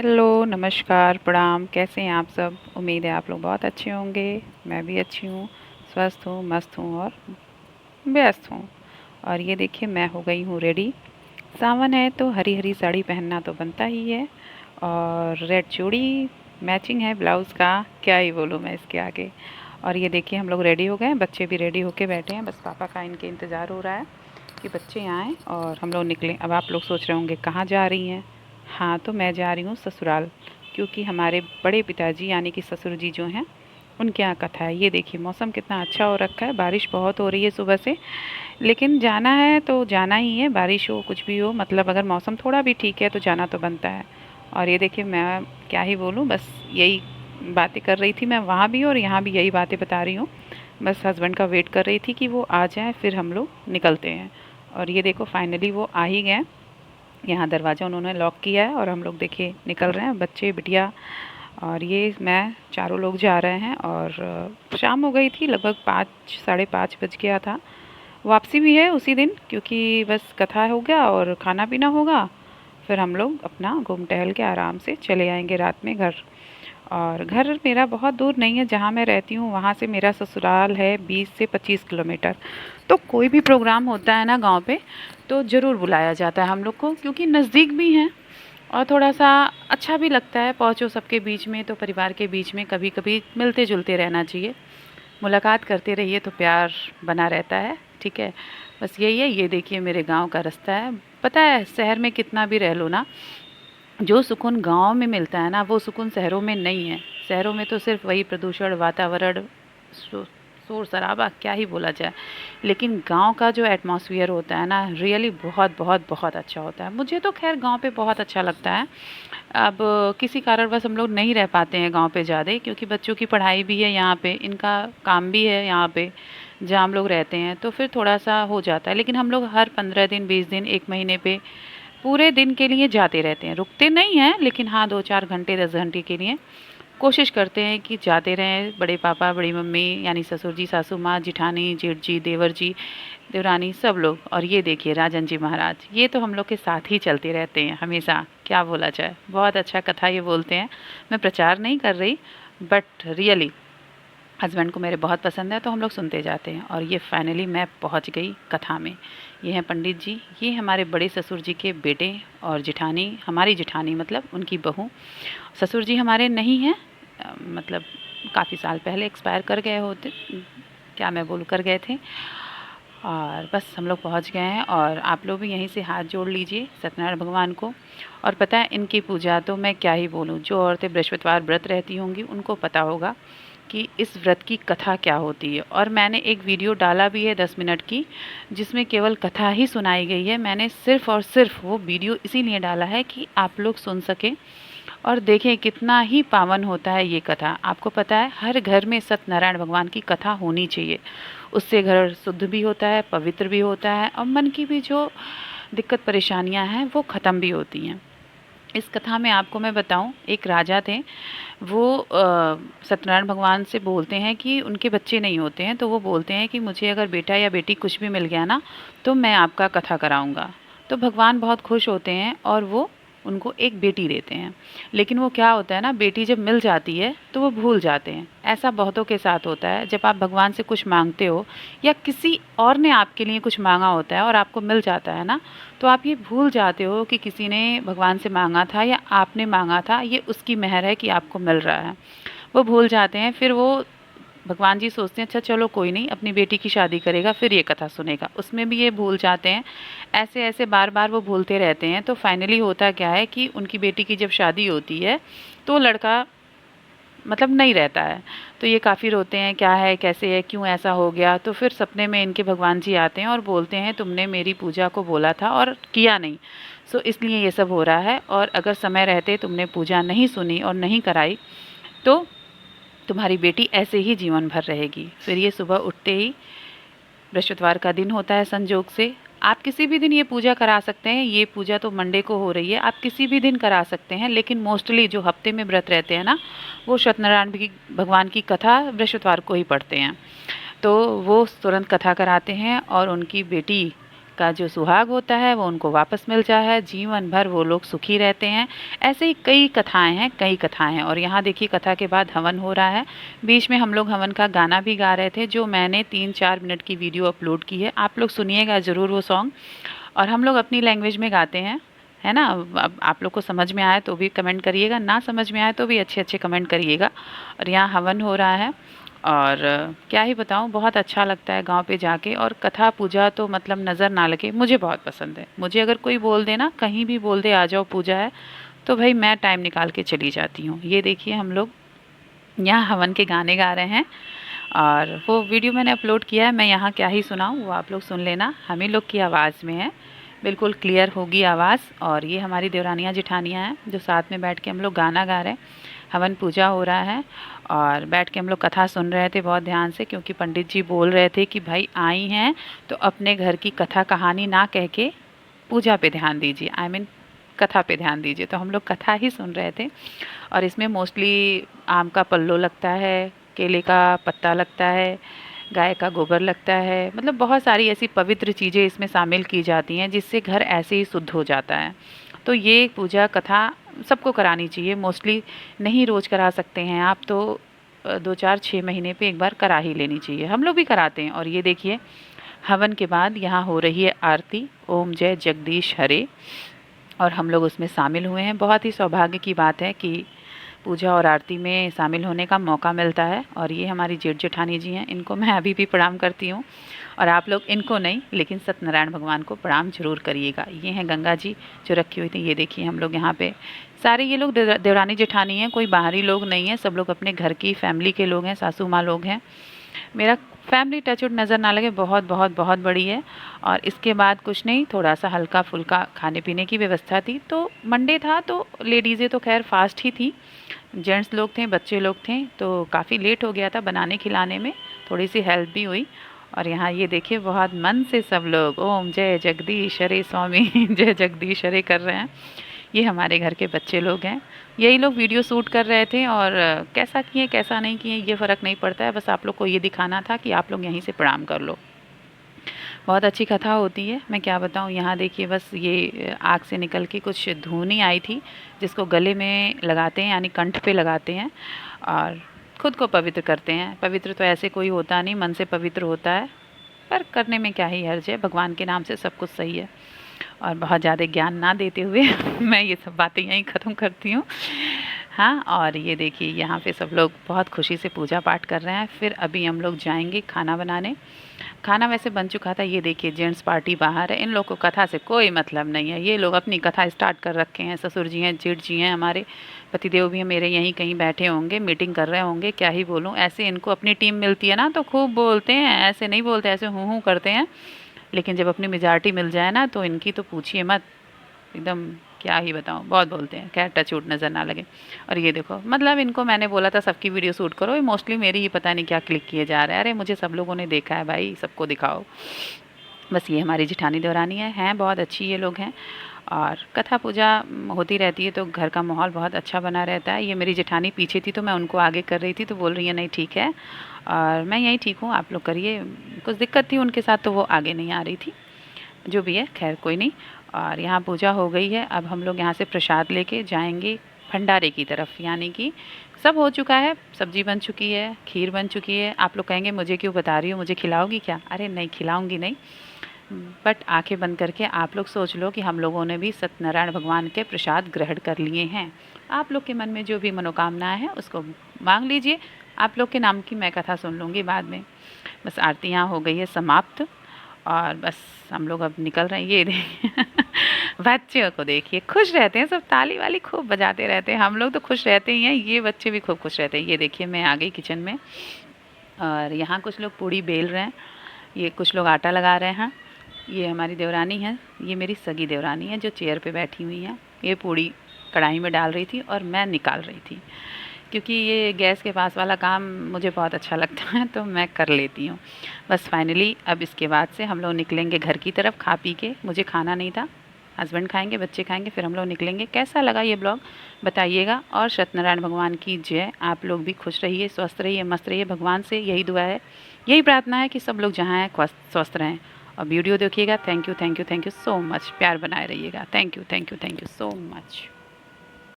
Hello, नमस्कार, प्रणाम। कैसे हैं आप सब? उम्मीद है आप लोग बहुत अच्छे होंगे। मैं भी अच्छी हूँ, स्वस्थ हूँ, मस्त हूँ और व्यस्त हूँ। और ये देखिए मैं हो गई हूँ रेडी। सावन है तो हरी हरी साड़ी पहनना तो बनता ही है। और रेड चूड़ी मैचिंग है ब्लाउज़ का, क्या ही बोलूँ मैं इसके आगे। और ये देखिए हम लोग रेडी हो गए हैं, बच्चे भी रेडी होके बैठे हैं। बस पापा का इनके इंतज़ार हो रहा है कि बच्चे आएँ और हम लोग निकलें। अब आप लोग सोच रहे होंगे कहाँ जा रही हैं? हाँ, तो मैं जा रही हूँ ससुराल, क्योंकि हमारे बड़े पिताजी यानी कि ससुर जी जो हैं, उनके यहाँ कथा है। ये देखिए मौसम कितना अच्छा हो रखा है, बारिश बहुत हो रही है सुबह से, लेकिन जाना है तो जाना ही है, बारिश हो कुछ भी हो, मतलब अगर मौसम थोड़ा भी ठीक है तो जाना तो बनता है। और ये देखिए मैं क्या ही बोलूँ, बस यही बातें कर रही थी मैं वहाँ भी और यहाँ भी यही बातें बता रही हूँ। बस हस्बैंड का वेट कर रही थी कि वो आ जाएँ फिर हम लोग निकलते हैं। और ये देखो फाइनली वो आ ही गए। यहाँ दरवाज़ा उन्होंने लॉक किया है और हम लोग देखिए निकल रहे हैं, बच्चे बिटिया और ये मैं, चारों लोग जा रहे हैं। और शाम हो गई थी, लगभग 5 साढ़े 5 बज गया था। वापसी भी है उसी दिन, क्योंकि बस कथा हो गया और खाना पीना होगा, फिर हम लोग अपना घूम टहल के आराम से चले आएंगे रात में घर। और घर मेरा बहुत दूर नहीं है, जहाँ मैं रहती हूँ वहाँ से मेरा ससुराल है 20 से 25 किलोमीटर। तो कोई भी प्रोग्राम होता है ना गांव पे, तो ज़रूर बुलाया जाता है हम लोग को, क्योंकि नज़दीक भी हैं और थोड़ा-सा अच्छा भी लगता है। पहुँचो सबके बीच में, तो परिवार के बीच में कभी-कभी मिलते-जुलते रहना चाहिए। मुलाकात करते रहिए तो प्यार बना रहता है, ठीक है? बस यही है। ये देखिए मेरे गाँव का रास्ता है। पता है शहर में कितना भी रह लो ना, जो सुकून गाँव में मिलता है ना, वो सुकून शहरों में नहीं है। शहरों में तो सिर्फ़ वही प्रदूषण, वातावरण, शो शोर-शराबा, क्या ही बोला जाए। लेकिन गाँव का जो एटमॉस्फियर होता है ना, रियली बहुत, बहुत, बहुत अच्छा होता है। मुझे तो ख़ैर गाँव पे बहुत अच्छा लगता है। अब किसी कारणवश हम लोग नहीं रह पाते हैं गाँव पे ज़्यादा, क्योंकि बच्चों की पढ़ाई भी है यहाँ पे, इनका काम भी है यहाँ पे, जहाँ हम लोग रहते हैं, तो फिर थोड़ा-सा हो जाता है। लेकिन हम लोग हर 15 दिन, 20 दिन, 1 महीने पे पूरे दिन के लिए जाते रहते हैं। रुकते नहीं हैं, लेकिन हाँ 2-4 घंटे, 10 घंटे के लिए कोशिश करते हैं कि जाते रहें। बड़े पापा, बड़ी मम्मी यानी ससुर जी, सासू माँ, जेठानी, जेठ जी, देवर जी, देवरानी, सब लोग। और ये देखिए राजन जी महाराज, ये तो हम लोग के साथ ही चलते रहते हैं हमेशा, क्या बोला जाए। बहुत अच्छा कथा ये बोलते हैं। मैं प्रचार नहीं कर रही, बट रियली हस्बैंड को मेरे बहुत पसंद है, तो हम लोग सुनते जाते हैं। और ये फाइनली मैं पहुंच गई कथा में। ये हैं पंडित जी, ये हमारे बड़े ससुर जी के बेटे और जेठानी, हमारी जेठानी मतलब उनकी बहू। ससुर जी हमारे नहीं हैं, मतलब काफ़ी साल पहले एक्सपायर कर गए होते, क्या मैं बोलूँ, कर गए थे। और बस हम लोग पहुँच गए हैं और आप लोग भी यहीं से हाथ जोड़ लीजिए सत्यनारायण भगवान को। और पता है इनकी पूजा तो मैं क्या ही बोलूँ, जो औरतें बृहस्पतिवार व्रत रहती होंगी उनको पता होगा कि इस व्रत की कथा क्या होती है। और मैंने एक वीडियो डाला भी है 10 मिनट की, जिसमें केवल कथा ही सुनाई गई है। मैंने सिर्फ़ और सिर्फ वो वीडियो इसीलिए डाला है कि आप लोग सुन सकें और देखें कितना ही पावन होता है ये कथा। आपको पता है हर घर में सत्यनारायण भगवान की कथा होनी चाहिए। उससे घर शुद्ध भी होता है, पवित्र भी होता है और मन की भी जो दिक्कत परेशानियां हैं वो ख़त्म भी होती हैं। इस कथा में आपको मैं बताऊं, एक राजा थे, वो सत्यनारायण भगवान से बोलते हैं कि उनके बच्चे नहीं होते हैं, तो वो बोलते हैं कि मुझे अगर बेटा या बेटी कुछ भी मिल गया ना, तो मैं आपका कथा कराऊंगा। तो भगवान बहुत खुश होते हैं और वो उनको एक बेटी देते हैं। लेकिन वो क्या होता है ना, बेटी जब मिल जाती है तो वो भूल जाते हैं। ऐसा बहुतों के साथ होता है, जब आप भगवान से कुछ मांगते हो या किसी और ने आपके लिए कुछ मांगा होता है और आपको मिल जाता है ना, तो आप ये भूल जाते हो कि किसी ने भगवान से मांगा था या आपने मांगा था, ये उसकी मेहर है कि आपको मिल रहा है। वो भूल जाते हैं। फिर वो भगवान जी सोचते हैं अच्छा चलो कोई नहीं, अपनी बेटी की शादी करेगा फिर ये कथा सुनेगा, उसमें भी ये भूल जाते हैं। ऐसे ऐसे बार बार वो भूलते रहते हैं। तो फाइनली होता क्या है कि उनकी बेटी की जब शादी होती है तो लड़का मतलब नहीं रहता है। तो ये काफ़ी रोते हैं, क्या है, कैसे है, क्यों ऐसा हो गया। तो फिर सपने में इनके भगवान जी आते हैं और बोलते हैं तुमने मेरी पूजा को बोला था और किया नहीं, सो इसलिए ये सब हो रहा है। और अगर समय रहते तुमने पूजा नहीं सुनी और नहीं कराई तो तुम्हारी बेटी ऐसे ही जीवन भर रहेगी। फिर ये सुबह उठते ही, बृहस्पतिवार का दिन होता है संजोग से, आप किसी भी दिन ये पूजा करा सकते हैं। ये पूजा तो मंडे को हो रही है, आप किसी भी दिन करा सकते हैं, लेकिन मोस्टली जो हफ्ते में व्रत रहते हैं ना, वो सत्यनारायण भगवान की कथा बृहस्पतिवार को ही पढ़ते हैं। तो वो तुरंत कथा कराते हैं और उनकी बेटी का जो सुहाग होता है वो उनको वापस मिल जाता है, जीवन भर वो लोग सुखी रहते हैं। ऐसे ही कई कथाएं हैं, कई कथाएं हैं। और यहाँ देखिए कथा के बाद हवन हो रहा है। बीच में हम लोग हवन का गाना भी गा रहे थे, जो मैंने 3-4 मिनट की वीडियो अपलोड की है, आप लोग सुनिएगा ज़रूर वो सॉन्ग। और हम लोग अपनी लैंग्वेज में गाते हैं, है ना। अब आप लोग को समझ में आए तो भी कमेंट करिएगा, ना समझ में आए तो भी अच्छे अच्छे कमेंट करिएगा। और यहाँ हवन हो रहा है और क्या ही बताऊँ, बहुत अच्छा लगता है गांव पे जाके। और कथा पूजा तो मतलब नज़र ना लगे, मुझे बहुत पसंद है। मुझे अगर कोई बोल दे ना, कहीं भी बोल दे आ जाओ पूजा है, तो भाई मैं टाइम निकाल के चली जाती हूँ। ये देखिए हम लोग यहाँ हवन के गाने गा रहे हैं और वो वीडियो मैंने अपलोड किया है। मैं यहाँ क्या ही सुनाऊँ, वो आप लोग सुन लेना। हम ही लोग की आवाज़ में है, बिल्कुल क्लियर होगी आवाज़। और ये हमारी देवरानियाँ जिठानियाँ हैं जो साथ में बैठ के हम लोग गाना गा रहे हैं। हवन पूजा हो रहा है और बैठ के हम लोग कथा सुन रहे थे बहुत ध्यान से, क्योंकि पंडित जी बोल रहे थे कि भाई आई हैं तो अपने घर की कथा कहानी ना कह के पूजा पे ध्यान दीजिए, आई मीन कथा पे ध्यान दीजिए। तो हम लोग कथा ही सुन रहे थे। और इसमें मोस्टली आम का पल्लो लगता है, केले का पत्ता लगता है, गाय का गोबर लगता है, मतलब बहुत सारी ऐसी पवित्र चीज़ें इसमें शामिल की जाती हैं जिससे घर ऐसे ही शुद्ध हो जाता है। तो ये पूजा कथा सबको करानी चाहिए। मोस्टली नहीं रोज़ करा सकते हैं आप, तो 2-4-6 महीने पे एक बार करा ही लेनी चाहिए। हम लोग भी कराते हैं। और ये देखिए हवन के बाद यहाँ हो रही है आरती, ओम जय जगदीश हरे, और हम लोग उसमें शामिल हुए हैं। बहुत ही सौभाग्य की बात है कि पूजा और आरती में शामिल होने का मौका मिलता है। और ये हमारी जेठ जेठानी जी हैं, इनको मैं अभी भी प्रणाम करती हूँ। और आप लोग इनको नहीं, लेकिन सत्यनारायण भगवान को प्रणाम जरूर करिएगा। ये हैं गंगा जी जो रखी हुई थी। ये देखिए हम लोग यहाँ पे सारे, ये लोग देवरानी जेठानी हैं, कोई बाहरी लोग नहीं हैं, सब लोग अपने घर की फैमिली के लोग हैं, सासू माँ लोग हैं। मेरा फैमिली टचवुड नज़र ना लगे, बहुत बहुत बहुत बड़ी है। और इसके बाद कुछ नहीं, थोड़ा सा हल्का फुल्का खाने पीने की व्यवस्था थी। तो मंडे था तो लेडीज़ें तो खैर फास्ट ही थी, जेंट्स लोग थे, बच्चे लोग थे, तो काफ़ी लेट हो गया था बनाने खिलाने में, थोड़ी सी हेल्प भी हुई। और यहाँ ये देखिए बहुत मन से सब लोग ओम जय जगदीश हरे स्वामी जय जगदीश हरे कर रहे हैं। ये हमारे घर के बच्चे लोग हैं, यही लोग वीडियो शूट कर रहे थे। और कैसा किए कैसा नहीं किए ये फ़र्क नहीं पड़ता है, बस आप लोग को ये दिखाना था कि आप लोग यहीं से प्रणाम कर लो। बहुत अच्छी कथा होती है, मैं क्या बताऊँ। यहाँ देखिए बस ये आग से निकल के कुछ धूनी आई थी, जिसको गले में लगाते हैं, यानी कंठ पे लगाते हैं और खुद को पवित्र करते हैं। पवित्र तो ऐसे कोई होता नहीं, मन से पवित्र होता है, पर करने में क्या ही हर्ज है, भगवान के नाम से सब कुछ सही है। और बहुत ज़्यादा ज्ञान ना देते हुए मैं ये सब बातें यहीं ख़त्म करती हूँ। हाँ, और ये देखिए यहाँ पे सब लोग बहुत खुशी से पूजा पाठ कर रहे हैं। फिर अभी हम लोग जाएंगे खाना बनाने। खाना वैसे बन चुका था। ये देखिए जेंट्स पार्टी बाहर है, इन लोग को कथा से कोई मतलब नहीं है, ये लोग अपनी कथा स्टार्ट कर रखे हैं। ससुर जी हैं, जेठ जी हैं, हमारे पतिदेव भी हैं मेरे, यहीं कहीं बैठे होंगे, मीटिंग कर रहे होंगे, क्या ही बोलूँ। ऐसे इनको अपनी टीम मिलती है ना तो खूब बोलते हैं, ऐसे नहीं बोलते, ऐसे हूँ करते हैं। लेकिन जब अपनी मेजॉरिटी मिल जाए ना तो इनकी तो पूछिए मत, एकदम क्या ही बताऊँ, बहुत बोलते हैं। खैर टच वुड नज़र ना लगे। और ये देखो, मतलब इनको मैंने बोला था सबकी वीडियो शूट करो, ये मोस्टली मेरी ही पता नहीं क्या क्लिक किए जा रहे हैं। अरे मुझे सब लोगों ने देखा है भाई, सबको दिखाओ। बस ये हमारी जिठानी देवरानी हैं बहुत अच्छी ये लोग हैं। और कथा पूजा होती रहती है तो घर का माहौल बहुत अच्छा बना रहता है। ये मेरी जेठानी पीछे थी तो मैं उनको आगे कर रही थी, तो बोल रही है नहीं ठीक है, और मैं यहीं ठीक हूँ, आप लोग करिए। कुछ दिक्कत थी उनके साथ तो वो आगे नहीं आ रही थी, जो भी है खैर कोई नहीं। और यहाँ पूजा हो गई है, अब हम लोग यहाँ से प्रसाद लेके जाएंगे भंडारे की तरफ, यानी कि सब हो चुका है, सब्जी बन चुकी है, खीर बन चुकी है। आप लोग कहेंगे मुझे क्यों बता रही हो, मुझे खिलाओगी क्या? अरे नहीं खिलाऊंगी नहीं, बट आंखें बंद करके आप लोग सोच लो कि हम लोगों ने भी सत्यनारायण भगवान के प्रसाद ग्रहण कर लिए हैं। आप लोग के मन में जो भी मनोकामनाएं हैं उसको मांग लीजिए, आप लोग के नाम की मैं कथा सुन लूँगी बाद में। बस आरती यहाँ हो गई है समाप्त और बस हम लोग अब निकल रहे हैं। ये देखिए बच्चों को देखिए, खुश रहते हैं सब, ताली वाली खूब बजाते रहते हैं। हम लोग तो खुश रहते ही हैं, ये बच्चे भी खूब खुश रहते हैं। ये देखिए मैं आ गई किचन में और यहाँ कुछ लोग पूड़ी बेल रहे हैं, ये कुछ लोग आटा लगा रहे हैं। ये हमारी देवरानी है, ये मेरी सगी देवरानी है जो चेयर पे बैठी हुई है। ये पूड़ी कढ़ाई में डाल रही थी और मैं निकाल रही थी, क्योंकि ये गैस के पास वाला काम मुझे बहुत अच्छा लगता है तो मैं कर लेती हूँ। बस फाइनली अब इसके बाद से हम लोग निकलेंगे घर की तरफ खा पी के। मुझे खाना नहीं था, हस्बैंड खाएंगे, बच्चे खाएंगे, फिर हम लोग निकलेंगे। कैसा लगा ये ब्लॉग बताइएगा। और सत्यनारायण भगवान की जय। आप लोग भी खुश रहिए, स्वस्थ रहिए, मस्त रहिए। भगवान से यही दुआ है, यही प्रार्थना है कि सब लोग जहाँ हैं स्वस्थ रहें और वीडियो देखिएगा। Thank you so much. प्यार बनाए रहिएगा। Thank you so much.